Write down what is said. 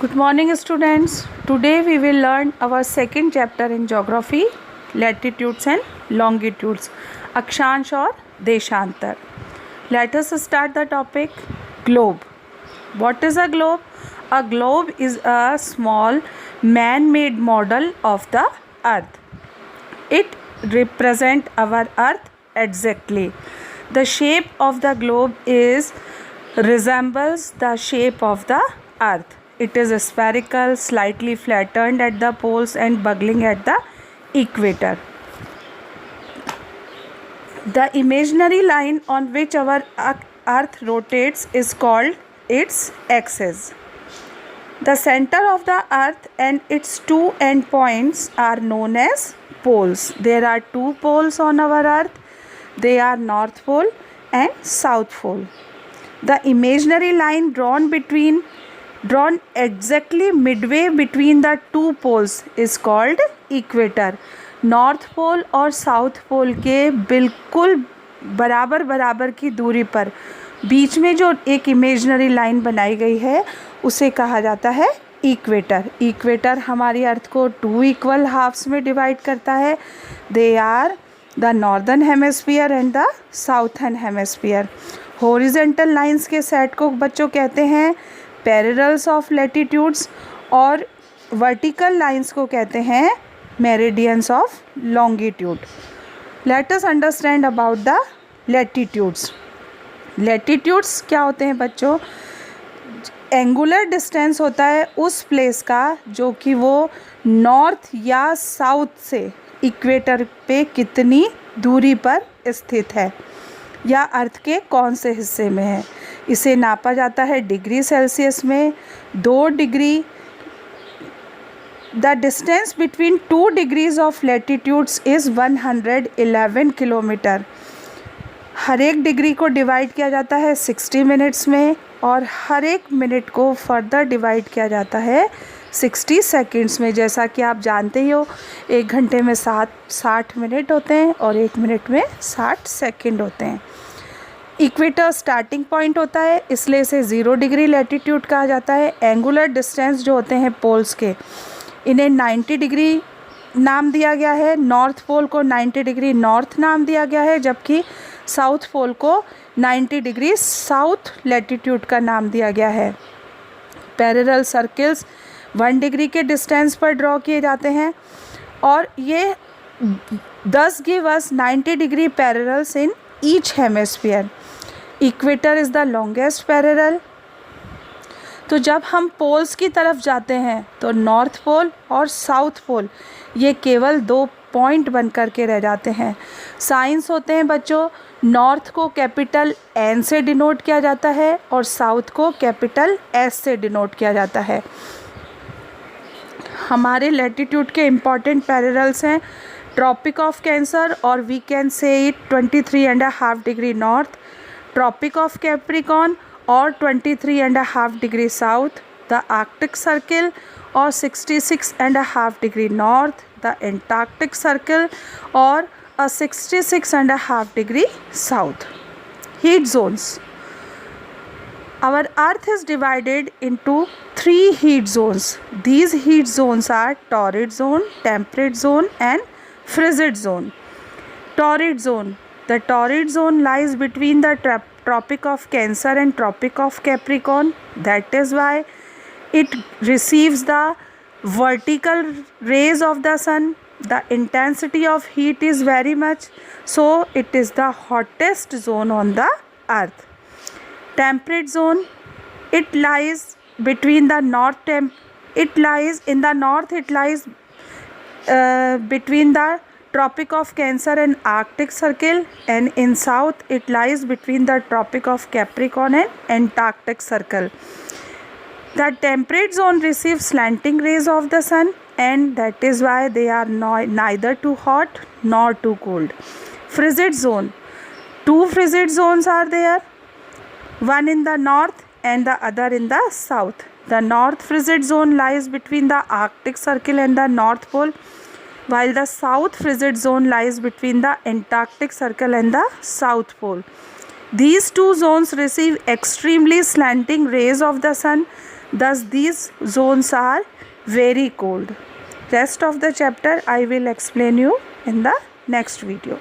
Good morning students. Today we will learn our second chapter in geography, latitudes and longitudes, अक्षांश और देशांतर. Let us start the topic. Globe. What is a globe? A globe is a small man-made model of the earth. It represents our earth exactly. The shape of the globe resembles the shape of the earth. It is spherical, slightly flattened at the poles and bulging at the equator. The imaginary line on which our earth rotates is called its axis. The center of the earth and its two endpoints are known as poles. There are two poles on our earth. They are North Pole and South Pole. The imaginary line drawn exactly midway between the two poles is called equator. North pole और south पोल के बिल्कुल बराबर की दूरी पर बीच में जो एक इमेजिनरी लाइन बनाई गई है उसे कहा जाता है इक्वेटर. इक्वेटर हमारी अर्थ को टू इक्वल हाफ्स में डिवाइड करता है. They are the northern hemisphere and the southern hemisphere. Horizontal lines के सेट को बच्चों कहते हैं पैरेलल्स ऑफ लैटिट्यूड्स और वर्टिकल लाइंस को कहते हैं meridians of longitude. Let us understand about the latitudes. Latitudes क्या होते हैं बच्चों? एंगुलर डिस्टेंस होता है उस प्लेस का जो कि वो नॉर्थ या साउथ से इक्वेटर पे कितनी दूरी पर स्थित है या अर्थ के कौन से हिस्से में है. इसे नापा जाता है डिग्री सेल्सियस में. 2 degree. The distance between 2 degrees of latitudes is 111 kilometre. हर एक डिग्री को डिवाइड किया जाता है 60 मिनट्स में और हर एक मिनट को फर्दर डिवाइड किया जाता है 60 सेकेंड्स में. जैसा कि आप जानते ही हो 1 घंटे में 60 मिनट होते हैं और 1 मिनट में 60 सेकेंड होते हैं. इक्वेटर स्टार्टिंग पॉइंट होता है इसलिए इसे 0 डिग्री लैटिट्यूड कहा जाता है. एंगुलर डिस्टेंस जो होते हैं पोल्स के इन्हें 90 डिग्री नाम दिया गया है. नॉर्थ पोल को 90 डिग्री नॉर्थ नाम दिया गया है जबकि साउथ पोल को 90 डिग्री साउथ लैटिट्यूड का नाम दिया गया है. पैरेलल सर्कल्स 1 डिग्री के डिस्टेंस पर ड्रॉ किए जाते हैं और ये 10 give us 90 degree parallels in each hemisphere. Equator is the longest parallel. तो जब हम पोल्स की तरफ जाते हैं तो नॉर्थ पोल और साउथ पोल ये केवल 2 पॉइंट बन कर के रह जाते हैं. साइंस होते हैं बच्चों. नॉर्थ को कैपिटल N से डिनोट किया जाता है और साउथ को कैपिटल S से डिनोट किया जाता है. हमारे लैटिट्यूड के इम्पॉर्टेंट पैरेलल्स हैं ट्रॉपिक ऑफ कैंसर और we can say it 23.5 degree north, Tropic of Capricorn और 23.5 degree south, the Arctic Circle और 66.5 degree north, the Antarctic Circle और 66.5 degree south. Heat zones. Our earth is divided into 3 heat zones. These heat zones are torrid zone, temperate zone and frigid zone. Torrid zone. The torrid zone lies between the tropic of Cancer and tropic of Capricorn. That is why it receives the vertical rays of the sun. The intensity of heat is very much, so it is the hottest zone on the earth. Temperate zone, it lies between the between the tropic of Cancer and Arctic circle, and in south it lies between the tropic of Capricorn and Antarctic circle. The temperate zone receives slanting rays of the sun and that is why they are neither too hot nor too cold. Frigid zone. 2 frigid zones are there, one in the north and the other in the south. The north frigid zone lies between the Arctic circle and the North Pole, while the south frigid zone lies between the Antarctic circle and the South Pole. These two zones receive extremely slanting rays of the sun, thus these zones are very cold. Rest of the chapter I will explain you in the next video.